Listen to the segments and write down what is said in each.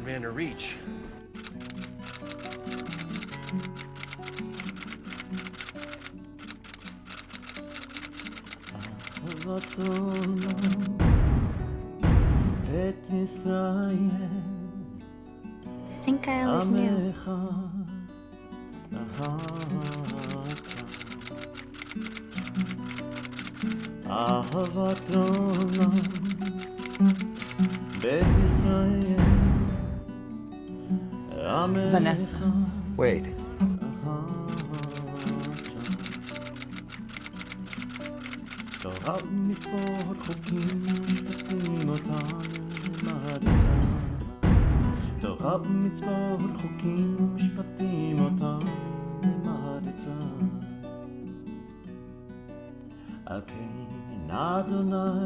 hard man to reach. I think I always knew. Vanessa. Wait.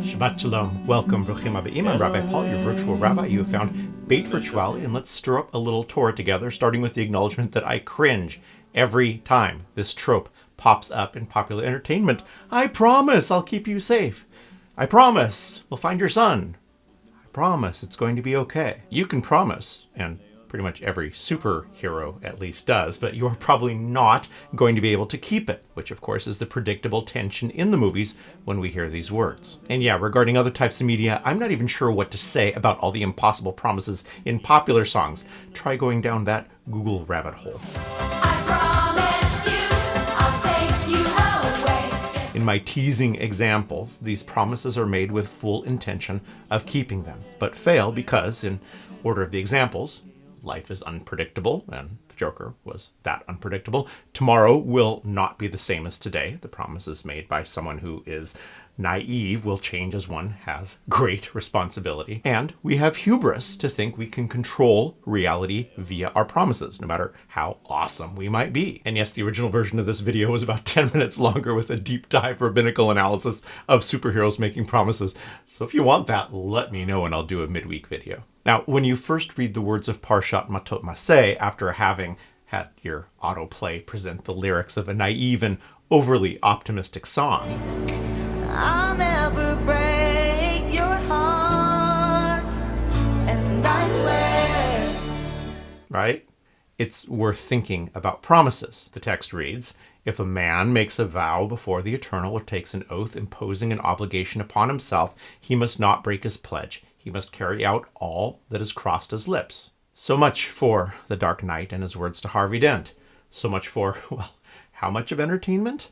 Shabbat Shalom. Welcome, Bruchim Aba'im. I'm Rabbi Paul, your virtual rabbi. You have found Beit Virtuali, and let's stir up a little Torah together, starting with the acknowledgement that I cringe every time this trope pops up in popular entertainment. I promise I'll keep you safe. I promise we'll find your son. I promise it's going to be okay. You can promise, and pretty much every superhero at least does, but you are probably not going to be able to keep it, which of course is the predictable tension in the movies when we hear these words. And yeah, regarding other types of media, I'm not even sure what to say about all the impossible promises in popular songs. Try going down that Google rabbit hole. In my teasing examples, these promises are made with full intention of keeping them, but fail because, in order of the examples, life is unpredictable, and the Joker was that unpredictable. Tomorrow will not be the same as today. The promises made by someone who is naive will change as one has great responsibility. And we have hubris to think we can control reality via our promises, no matter how awesome we might be. And yes, the original version of this video was about 10 minutes longer with a deep dive rabbinical analysis of superheroes making promises. So if you want that, let me know and I'll do a midweek video. Now, when you first read the words of Parashat Matot-Masei after having had your autoplay present the lyrics of a naive and overly optimistic song, I'll never break your heart, and I swear. right? It's worth thinking about promises. The text reads, if a man makes a vow before the Eternal or takes an oath imposing an obligation upon himself, he must not break his pledge. He must carry out all that has crossed his lips. So much for the Dark Knight and his words to Harvey Dent. So much for, well, how much of entertainment?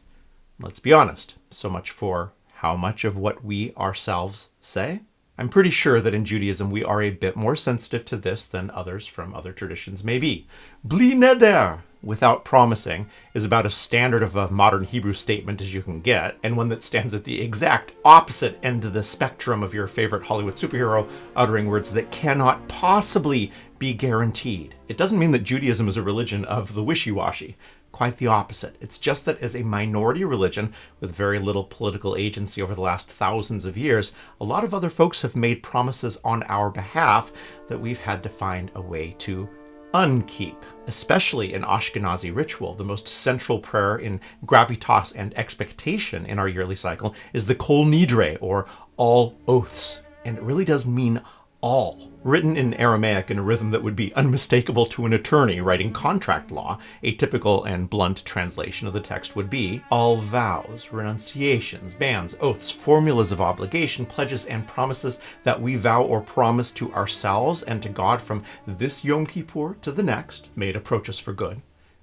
Let's be honest. So much for how much of what we ourselves say? I'm pretty sure that in Judaism we are a bit more sensitive to this than others from other traditions may be. Bli neder, without promising, is about as standard of a modern Hebrew statement as you can get, and one that stands at the exact opposite end of the spectrum of your favorite Hollywood superhero uttering words that cannot possibly be guaranteed. It doesn't mean that Judaism is a religion of the wishy-washy. Quite the opposite. It's just that as a minority religion with very little political agency over the last thousands of years, a lot of other folks have made promises on our behalf that we've had to find a way to unkeep. Especially in Ashkenazi ritual, the most central prayer in gravitas and expectation in our yearly cycle is the Kol Nidre, or all oaths. And it really does mean all. Written in Aramaic in a rhythm that would be unmistakable to an attorney writing contract law, a typical and blunt translation of the text would be, all vows, renunciations, bans, oaths, formulas of obligation, pledges, and promises that we vow or promise to ourselves and to God from this Yom Kippur to the next, may it approach us for good,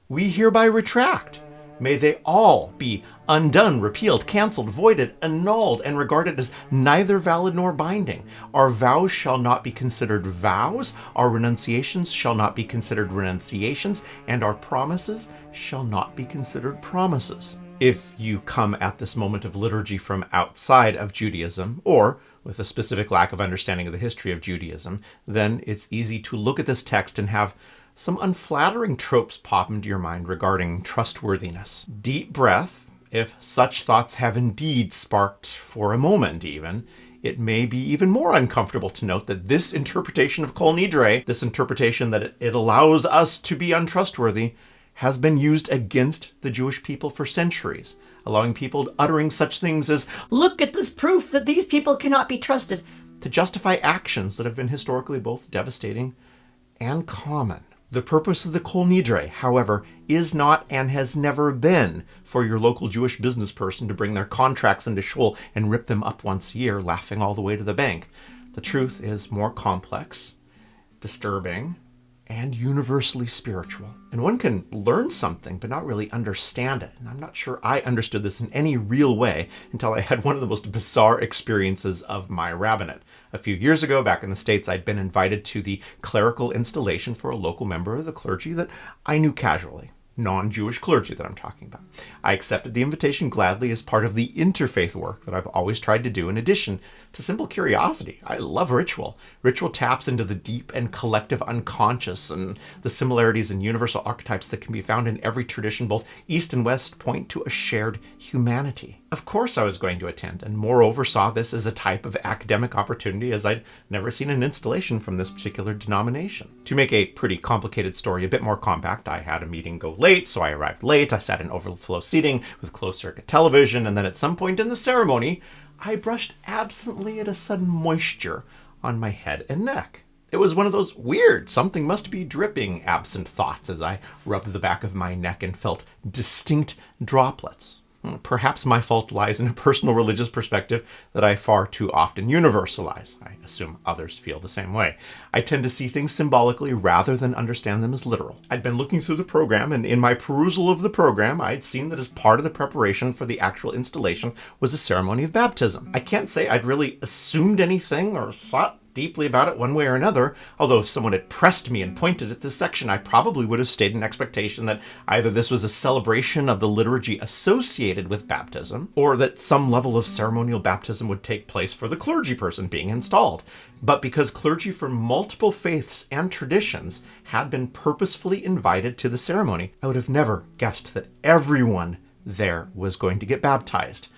we hereby retract. May they all be undone, repealed, canceled, voided, annulled, and regarded as neither valid nor binding. Our vows shall not be considered vows, our renunciations shall not be considered renunciations, and our promises shall not be considered promises. If you come at this moment of liturgy from outside of Judaism, or with a specific lack of understanding of the history of Judaism, then it's easy to look at this text and have some unflattering tropes pop into your mind regarding trustworthiness. Deep breath. If such thoughts have indeed sparked for a moment even, it may be even more uncomfortable to note that this interpretation of Kol Nidre, this interpretation that it allows us to be untrustworthy, has been used against the Jewish people for centuries, allowing people uttering such things as, Look at this proof that these people cannot be trusted, to justify actions that have been historically both devastating and common. The purpose of the Kol Nidre, however, is not and has never been for your local Jewish business person to bring their contracts into shul and rip them up once a year, laughing all the way to the bank. The truth is more complex, disturbing, and universally spiritual. And one can learn something but not really understand it. And I'm not sure I understood this in any real way until I had one of the most bizarre experiences of my rabbinate. A few years ago, back in the States, I'd been invited to the clerical installation for a local member of the clergy that I knew casually. Non-Jewish clergy that I'm talking about. I accepted the invitation gladly as part of the interfaith work that I've always tried to do in addition to simple curiosity. I love ritual. Ritual taps into the deep and collective unconscious, and the similarities and universal archetypes that can be found in every tradition, both East and West, point to a shared humanity. Of course I was going to attend, and moreover saw this as a type of academic opportunity, as I'd never seen an installation from this particular denomination. To make a pretty complicated story a bit more compact, I had a meeting go late, so I arrived late. I sat in overflow seating with closed circuit television, and then at some point in the ceremony, I brushed absently at a sudden moisture on my head and neck. It was one of those weird, something must be dripping absent thoughts as I rubbed the back of my neck and felt distinct droplets. Perhaps my fault lies in a personal religious perspective that I far too often universalize. I assume others feel the same way. I tend to see things symbolically rather than understand them as literal. I'd been looking through the program, and in my perusal of the program, I'd seen that as part of the preparation for the actual installation was a ceremony of baptism. I can't say I'd really assumed anything or thought deeply about it one way or another, although if someone had pressed me and pointed at this section, I probably would have stayed in expectation that either this was a celebration of the liturgy associated with baptism, or that some level of ceremonial baptism would take place for the clergy person being installed. But because clergy from multiple faiths and traditions had been purposefully invited to the ceremony, I would have never guessed that everyone there was going to get baptized.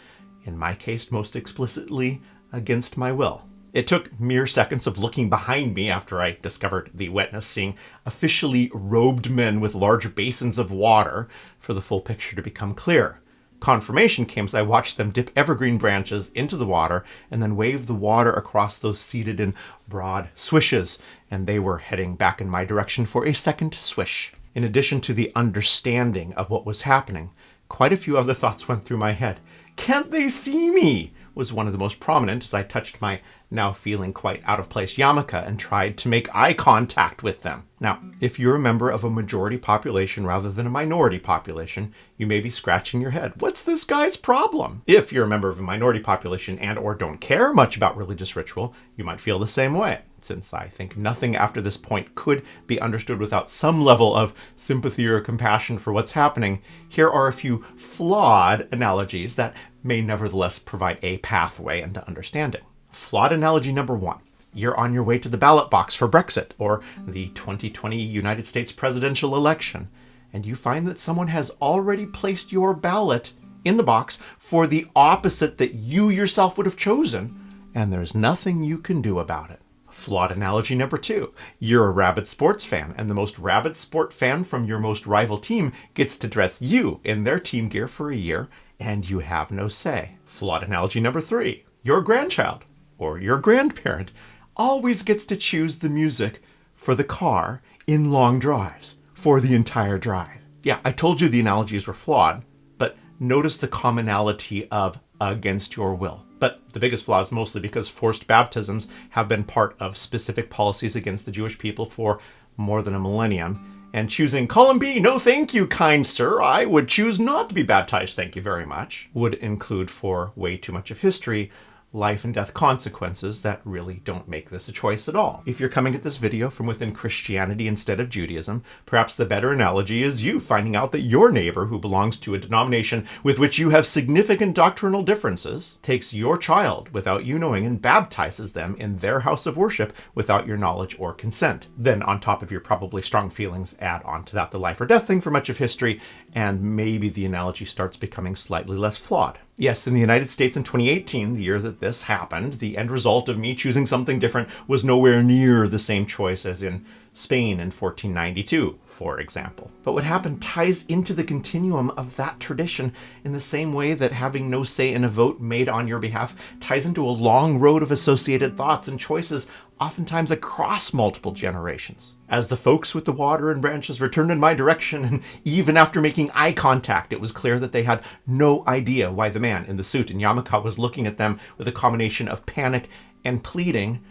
In my case, most explicitly, against my will. It took mere seconds of looking behind me after I discovered the wetness, seeing officially robed men with large basins of water, for the full picture to become clear. Confirmation came as I watched them dip evergreen branches into the water and then wave the water across those seated in broad swishes, and they were heading back in my direction for a second swish. In addition to the understanding of what was happening, quite a few other thoughts went through my head. Can't they see me? Was one of the most prominent as I touched my now feeling quite out of place yarmulke and tried to make eye contact with them. Now, if you're a member of a majority population rather than a minority population, you may be scratching your head. What's this guy's problem? If you're a member of a minority population and or don't care much about religious ritual, you might feel the same way. Since I think nothing after this point could be understood without some level of sympathy or compassion for what's happening, here are a few flawed analogies that may nevertheless provide a pathway into understanding. Flawed analogy number one. You're on your way to the ballot box for Brexit or the 2020 United States presidential election, and you find that someone has already placed your ballot in the box for the opposite that you yourself would have chosen, and there's nothing you can do about it. Flawed analogy number two. You're a rabid sports fan, and the most rabid sport fan from your most rival team gets to dress you in their team gear for a year, and you have no say. Flawed analogy number three. Your grandchild, or your grandparent, always gets to choose the music for the car in long drives, for the entire drive. Yeah, I told you the analogies were flawed, but notice the commonality of against your will. But the biggest flaw is mostly because forced baptisms have been part of specific policies against the Jewish people for more than a millennium, and choosing column B, no thank you, kind sir, I would choose not to be baptized, thank you very much, would include, for way too much of history, life and death consequences that really don't make this a choice at all. If you're coming at this video from within Christianity instead of Judaism, perhaps the better analogy is you finding out that your neighbor, who belongs to a denomination with which you have significant doctrinal differences, takes your child without you knowing and baptizes them in their house of worship without your knowledge or consent. Then on top of your probably strong feelings, add on to that the life or death thing for much of history, and maybe the analogy starts becoming slightly less flawed. Yes, in the United States in 2018, the year that this happened, the end result of me choosing something different was nowhere near the same choice as in Spain in 1492, for example. But what happened ties into the continuum of that tradition in the same way that having no say in a vote made on your behalf ties into a long road of associated thoughts and choices, oftentimes across multiple generations. As the folks with the water and branches returned in my direction, and even after making eye contact, it was clear that they had no idea why the man in the suit and yarmulke was looking at them with a combination of panic and pleading,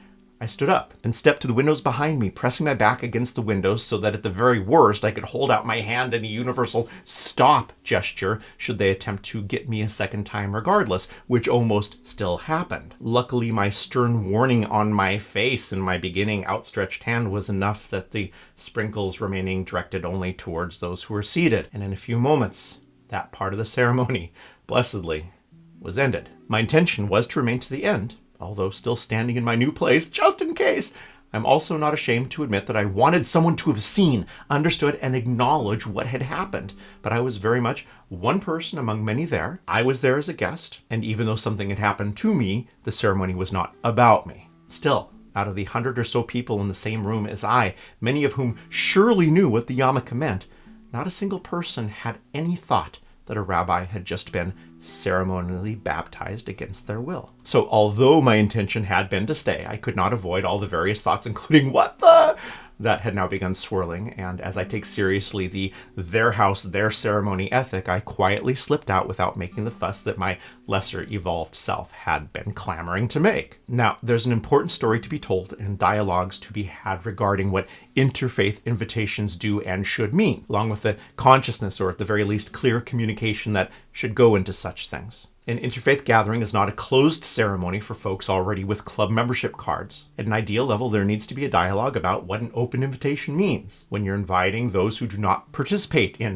I stood up and stepped to the windows behind me, pressing my back against the windows so that at the very worst I could hold out my hand in a universal stop gesture should they attempt to get me a second time regardless, which almost still happened. Luckily, my stern warning on my face and my beginning outstretched hand was enough that the sprinkles remaining directed only towards those who were seated, and in a few moments, that part of the ceremony, blessedly, was ended. My intention was to remain to the end, although still standing in my new place, just in case. I'm also not ashamed to admit that I wanted someone to have seen, understood, and acknowledged what had happened. But I was very much one person among many there. I was there as a guest, and even though something had happened to me, the ceremony was not about me. Still, out of the 100 or so people in the same room as I, many of whom surely knew what the yarmulke meant, not a single person had any thought that a rabbi had just been ceremonially baptized against their will. So although my intention had been to stay, I could not avoid all the various thoughts, including what the... that had now begun swirling, and as I take seriously the their house, their ceremony ethic, I quietly slipped out without making the fuss that my lesser evolved self had been clamoring to make. Now, there's an important story to be told and dialogues to be had regarding what interfaith invitations do and should mean, along with the consciousness, or at the very least clear communication that should go into such things. An interfaith gathering is not a closed ceremony for folks already with club membership cards. At an ideal level, there needs to be a dialogue about what an open invitation means when you're inviting those who do not participate in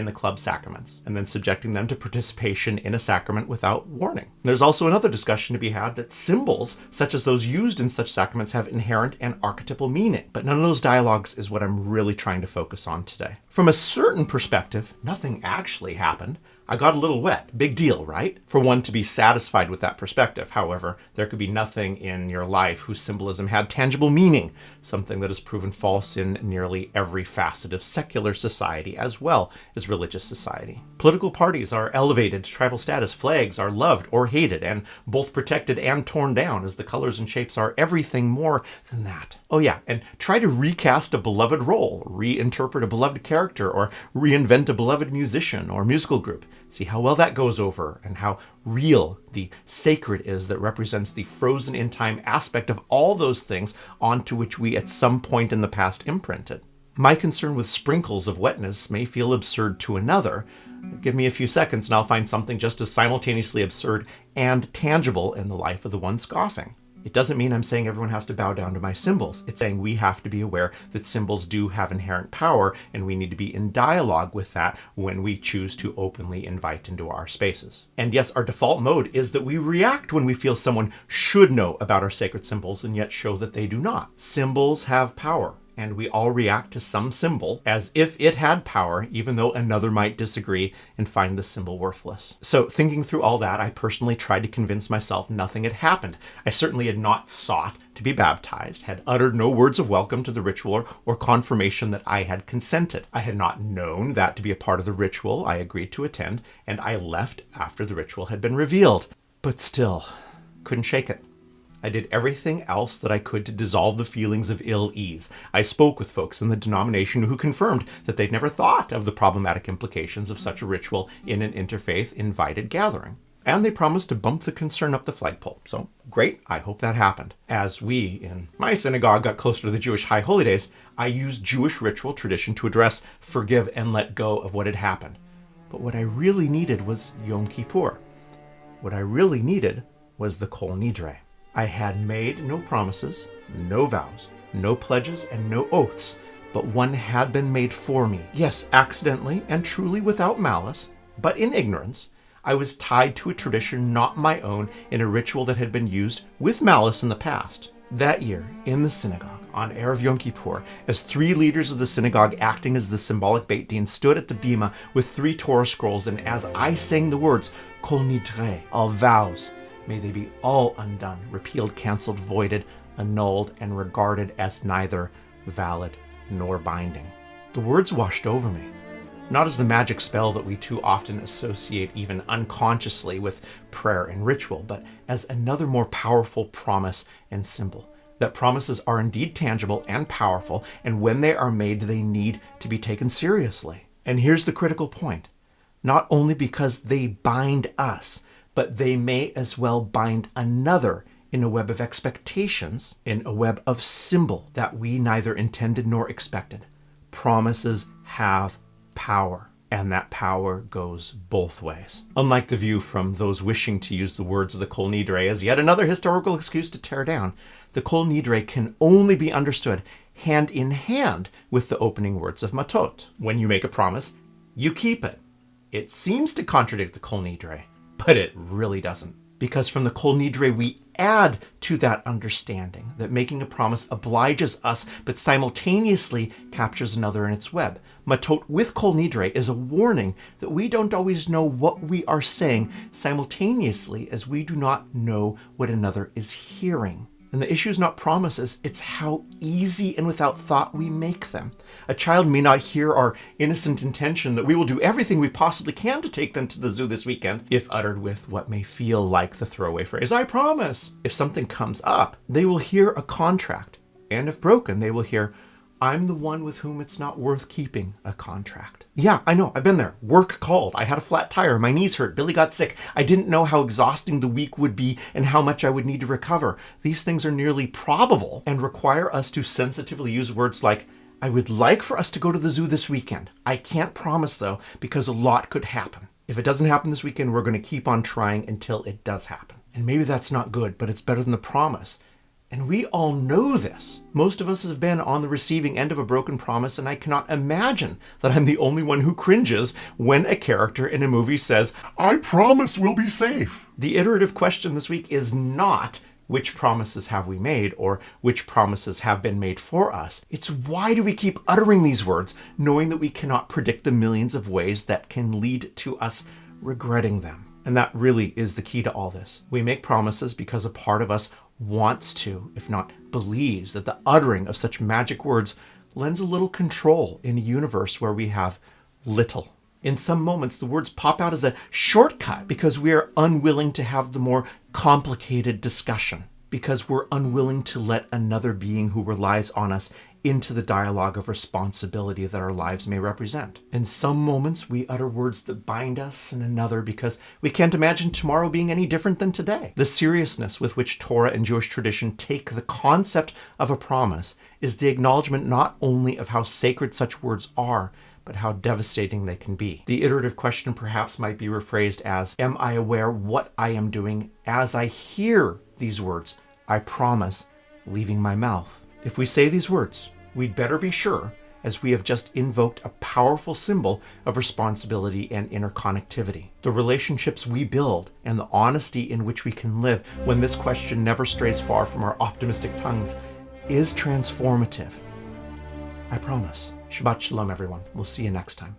the club sacraments, and then subjecting them to participation in a sacrament without warning. There's also another discussion to be had that symbols, such as those used in such sacraments, have inherent and archetypal meaning. But none of those dialogues is what I'm really trying to focus on today. From a certain perspective, nothing actually happened. I got a little wet. Big deal, right? For one to be satisfied with that perspective. However, there could be nothing in your life whose symbolism had tangible meaning, something that is proven false in nearly every facet of secular society as well as religious society. Political parties are elevated to tribal status. Flags are loved or hated, and both protected and torn down, as the colors and shapes are everything more than that. Oh yeah, and try to recast a beloved role, reinterpret a beloved character, or reinvent a beloved musician or musical group. See how well that goes over, and how real the sacred is that represents the frozen in time aspect of all those things onto which we at some point in the past imprinted. My concern with sprinkles of wetness may feel absurd to another. Give me a few seconds and I'll find something just as simultaneously absurd and tangible in the life of the one scoffing. It doesn't mean I'm saying everyone has to bow down to my symbols. It's saying we have to be aware that symbols do have inherent power, and we need to be in dialogue with that when we choose to openly invite into our spaces. And yes, our default mode is that we react when we feel someone should know about our sacred symbols and yet show that they do not. Symbols have power, and we all react to some symbol as if it had power, even though another might disagree and find the symbol worthless. So thinking through all that, I personally tried to convince myself nothing had happened. I certainly had not sought to be baptized, had uttered no words of welcome to the ritual or confirmation that I had consented. I had not known that to be a part of the ritual I agreed to attend, and I left after the ritual had been revealed. But still, couldn't shake it. I did everything else that I could to dissolve the feelings of ill ease. I spoke with folks in the denomination who confirmed that they'd never thought of the problematic implications of such a ritual in an interfaith invited gathering. And they promised to bump the concern up the flagpole. So, great, I hope that happened. As we, in my synagogue, got closer to the Jewish High Holy Days, I used Jewish ritual tradition to address, forgive, and let go of what had happened. But what I really needed was Yom Kippur. What I really needed was the Kol Nidre. I had made no promises, no vows, no pledges, and no oaths, but one had been made for me. Yes, accidentally and truly without malice, but in ignorance, I was tied to a tradition not my own in a ritual that had been used with malice in the past. That year, in the synagogue, on Erev Yom Kippur, as 3 leaders of the synagogue acting as the symbolic Beit Din stood at the bima with 3 Torah scrolls, and as I sang the words, Kol Nidre, all vows, may they be all undone, repealed, cancelled, voided, annulled, and regarded as neither valid, nor binding. The words washed over me, not as the magic spell that we too often associate even unconsciously with prayer and ritual, but as another more powerful promise and symbol. That promises are indeed tangible and powerful, and when they are made, they need to be taken seriously. And here's the critical point. Not only because they bind us, but they may as well bind another in a web of expectations, in a web of symbol that we neither intended nor expected. Promises have power, and that power goes both ways. Unlike the view from those wishing to use the words of the Kol Nidre as yet another historical excuse to tear down, the Kol Nidre can only be understood hand in hand with the opening words of Matot. When you make a promise, you keep it. It seems to contradict the Kol Nidre, but it really doesn't. Because from the Kol Nidre, we add to that understanding that making a promise obliges us, but simultaneously captures another in its web. Matot with Kol Nidre is a warning that we don't always know what we are saying simultaneously, as we do not know what another is hearing. And the issue is not promises, it's how easy and without thought we make them. A child may not hear our innocent intention that we will do everything we possibly can to take them to the zoo this weekend, if uttered with what may feel like the throwaway phrase, "I promise." If something comes up, they will hear a contract. And if broken, they will hear, "I'm the one with whom it's not worth keeping a contract." Yeah, I know, I've been there. Work called. I had a flat tire. My knees hurt. Billy got sick. I didn't know how exhausting the week would be and how much I would need to recover. These things are nearly probable and require us to sensitively use words like, "I would like for us to go to the zoo this weekend. I can't promise though, because a lot could happen. If it doesn't happen this weekend, we're going to keep on trying until it does happen." And maybe that's not good, but it's better than the promise. And we all know this. Most of us have been on the receiving end of a broken promise, and I cannot imagine that I'm the only one who cringes when a character in a movie says, I promise we'll be safe. The iterative question this week is not which promises have we made or which promises have been made for us. It's why do we keep uttering these words, knowing that we cannot predict the millions of ways that can lead to us regretting them. And that really is the key to all this. We make promises because a part of us wants to, if not believes, that the uttering of such magic words lends a little control in a universe where we have little. In some moments, the words pop out as a shortcut because we are unwilling to have the more complicated discussion, because we're unwilling to let another being who relies on us into the dialogue of responsibility that our lives may represent. In some moments, we utter words that bind us, and another because we can't imagine tomorrow being any different than today. The seriousness with which Torah and Jewish tradition take the concept of a promise is the acknowledgement not only of how sacred such words are, but how devastating they can be. The iterative question perhaps might be rephrased as, am I aware what I am doing as I hear these words, "I promise," leaving my mouth? If we say these words, we'd better be sure, as we have just invoked a powerful symbol of responsibility and interconnectivity. The relationships we build and the honesty in which we can live when this question never strays far from our optimistic tongues is transformative. I promise. Shabbat Shalom, everyone. We'll see you next time.